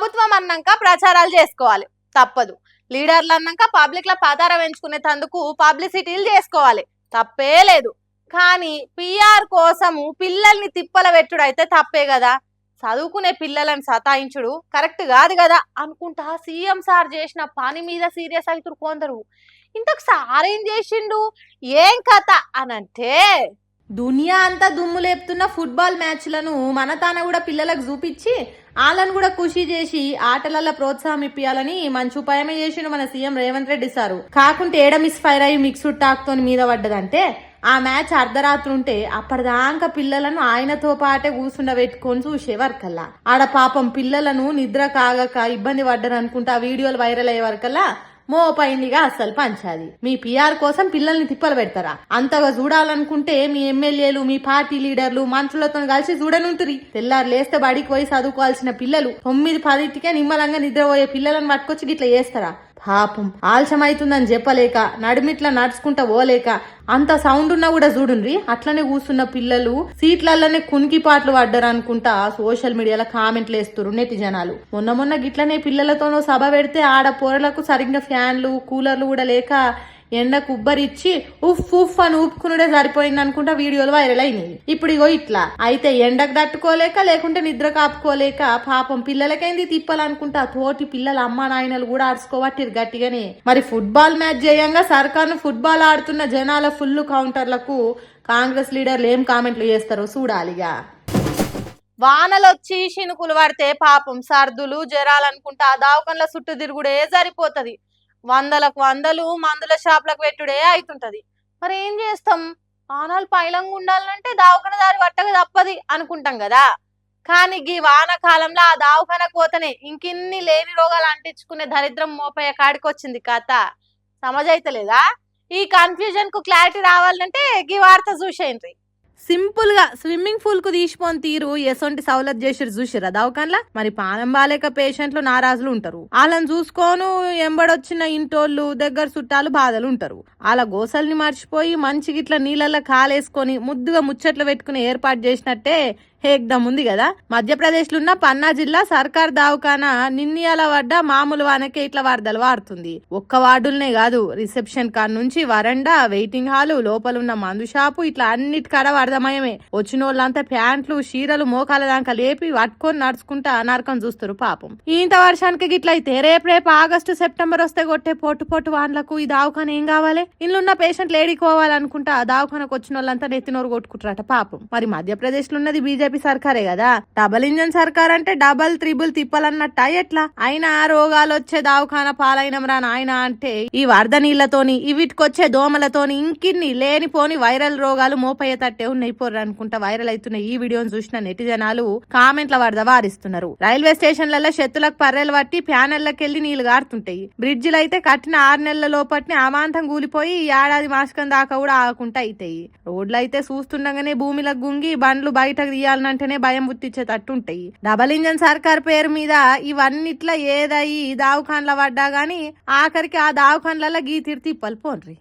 ప్రభుత్వం అన్నాక ప్రచారాలు చేసుకోవాలి, తప్పదు. లీడర్లు అన్నాక పబ్లిక్ లో పదార పెంచుకునేందుకు పబ్లిసిటీలు చేసుకోవాలి, తప్పే లేదు. కానీ పిఆర్ కోసము పిల్లల్ని తిప్పల పెట్టుడు అయితే తప్పే కదా. చదువుకునే పిల్లలను సతాయించుడు కరెక్ట్ కాదు కదా అనుకుంటా సీఎం సార్ చేసిన పని మీద సీరియస్ అవుతారు కొందరు. ఇంతకు సార్ ఏం చేసిండు, ఏం కథ అనంటే, దునియా అంతా దుమ్ము లేపుతున్న ఫుట్బాల్ మ్యాచ్లను మన తాన కూడా పిల్లలకు చూపించి వాళ్ళను కూడా ఖుషి చేసి ఆటలలో ప్రోత్సాహం ఇప్పియాలని మంచి ఉపాయమే చేసిండు మన సీఎం రేవంత్ రెడ్డి సారు. కాకుంటే ఏడ మిస్ ఫైర్ అయ్యి మిక్స్డ్ టాక్ తోని మీద పడ్డదంటే ఆ మ్యాచ్ అర్ధరాత్రి ఉంటే అప్పటిదాకా పిల్లలను ఆయనతో పాటే కూర్చుండబెట్టుకొని చూసేవారికల్లా ఆడ పాపం పిల్లలను నిద్ర కాగక ఇబ్బంది పడ్డారు అనుకుంటా వీడియోలు వైరల్ అయ్యే వరకల్లా మోపైందిగా అస్సలు పంచాది. మీ పిఆర్ కోసం పిల్లల్ని తిప్పలు పెడతారా? అంతగా చూడాలనుకుంటే మీ ఎమ్మెల్యేలు, మీ పార్టీ లీడర్లు, మంత్రులతో కలిసి చూడనుంటురి. తెల్లారు లేస్తే బడికి పోయి చదువుకోవాల్సిన పిల్లలు 9-10కే నిమ్మలంగా నిద్రపోయే పిల్లలను పట్టుకొచ్చి గిట్లా చేస్తారా? పాపం ఆలస్యమైతుందని చెప్పలేక నడిమిట్లా నడుచుకుంటా పోలేక అంత సౌండ్ ఉన్నా కూడా చూడుండ్రి అట్లనే కూర్చున్న పిల్లలు సీట్లలోనే కునికిపాట్లు పడ్డారు అనుకుంటా సోషల్ మీడియాలో కామెంట్లు వేస్తున్నారు నెటి జనాలు. మొన్న గిట్లనే పిల్లలతోనో సభ పెడితే ఆడ పొరలకు సరిగ్గా ఫ్యాన్లు కూలర్లు కూడా లేక ఎండకు ఉబ్బరిచ్చి ఉఫ్ ఉఫ్ అని ఊపుకునుడే సరిపోయింది అనుకుంటా వీడియోలు వైరల్ అయినాయి. ఇప్పుడు ఇగో ఇట్లా అయితే ఎండకు తట్టుకోలేక లేకుంటే నిద్ర కాపుకోలేక పాపం పిల్లలకైంది తిప్పాలనుకుంటా తోటి పిల్లల అమ్మ నాయనలు కూడా ఆడుచుకోవట్టిరు గట్టిగానే. మరి ఫుట్బాల్ మ్యాచ్ చేయంగా సర్కార్ను ఫుట్బాల్ ఆడుతున్న జనాల ఫుల్ కౌంటర్లకు కాంగ్రెస్ లీడర్లు ఏం కామెంట్లు చేస్తారో చూడాలిగా. వానలొచ్చి శినుకులు పడితే పాపం సర్దులు జరాలనుకుంటా దావకంలో చుట్టూ తిరుగుడే సరిపోతది. వందలకు వందలు మందుల షాపులకు పెట్టుడే అవుతుంటది. మరి ఏం చేస్తాం, వానాలు పైలంగా ఉండాలంటే దావకన దారి పట్టక తప్పది అనుకుంటాం కదా. కానీ ఈ వానకాలంలో ఆ దావకన కోతనే ఇంకిన్ని లేని రోగాలు అంటించుకునే దరిద్రం మోపయ్య కాడికి వచ్చింది కథ. సమజైతలేదా? ఈ కన్ఫ్యూజన్ కు క్లారిటీ రావాలంటే ఈ వార్త చూసేయండి. సింపుల్ గా స్విమ్మింగ్ పూల్ కు తీసిపోని తీరు ఎసొంటి సౌలత్ చేసిరు చూసిరా దవాఖాన్లా. మరి పానం బాలేక పేషెంట్లు నారాజులు ఉంటారు, వాళ్ళని చూసుకోను ఎంబడొచ్చిన ఇంటోళ్ళు దగ్గర చుట్టాలు బాధలు ఉంటారు. వాళ్ళ గోసల్ని మర్చిపోయి మంచి గిట్ల నీళ్ళల్లో కాలేసుకొని ముద్దుగా ముచ్చట్లు పెట్టుకుని ఏర్పాటు చేసినట్టే హేగ్దమ్ ఉంది కదా. మధ్యప్రదేశ్ లో ఉన్న పన్నా జిల్లా సర్కార్ దవాఖానా నిన్నయాల పడ్డ మామూలు వానకే ఇట్లా వరదలు వారుతుంది. ఒక్క వార్డులనే కాదు, రిసెప్షన్ కాడ నుంచి వరండా, వెయిటింగ్ హాలు, లోపల ఉన్న మందు షాపు ఇట్లా అన్నిటికాడ వరదమయమే. వచ్చిన వాళ్ళంతా ప్యాంట్లు చీరలు మోకాల దాకా లేపి పట్టుకొని నడుచుకుంటా నరకం చూస్తారు పాపం. ఇంత వర్షానికి గిట్ల అయితే రేపు ఆగస్టు సెప్టెంబర్ వస్తే కొట్టే పొట్టు వాన్లకు ఈ దవాఖానా ఏం కావాలి? ఇల్లున్న పేషెంట్లు ఏడికోవాలనుకుంటా దవాఖానకు వచ్చిన వాళ్ళంతా నెత్తినోరు కొట్టుకుంటారట పాపం. మరి మధ్యప్రదేశ్ లో ఉన్నది బీజేపీ సర్కారే కదా. డబల్ ఇంజన్ సర్కార్ అంటే డబల్ త్రిబుల్ తిప్పాలన్నట్ట ఎట్లా? అయినా రోగాలు వచ్చే దావఖాన పాలైనరా నాయన అంటే ఈ వరద నీళ్లతోని వీటికొచ్చే దోమలతోని ఇంకిన్ని లేనిపోని వైరల్ రోగాలు మోపయ్యేటట్టే ఉన్నాయి పోర్రు అనుకుంటా వైరల్ అవుతున్న ఈ వీడియోను చూసిన నెటిజనాలు కామెంట్ల వరద వారిస్తున్నారు. రైల్వే స్టేషన్లలో చెత్తులకు పర్రెలు పట్టి ప్యానెళ్లకెళ్లి నీళ్లు గారుతుంటాయి. బ్రిడ్జిలు అయితే కట్టిన 6 నెలల లోపట్ని అమాంతం కూలిపోయి ఏడాది మాసకం దాకా కూడా ఆగకుండా అవుతాయి. రోడ్లు అయితే చూస్తుండగానే భూమిలకు గుంగి బండ్లు బయటకు తీయాలి అంటేనే భయం పుట్టించేటట్టుంటాయి. డబల్ ఇంజన్ సర్కార్ పేరు మీద ఇవన్నిట్లా ఏదయ్యి దావఖాన్ల పడ్డా గాని ఆఖరికి ఆ దావఖాన్లలో గీ తిప్పలు పోన్రి.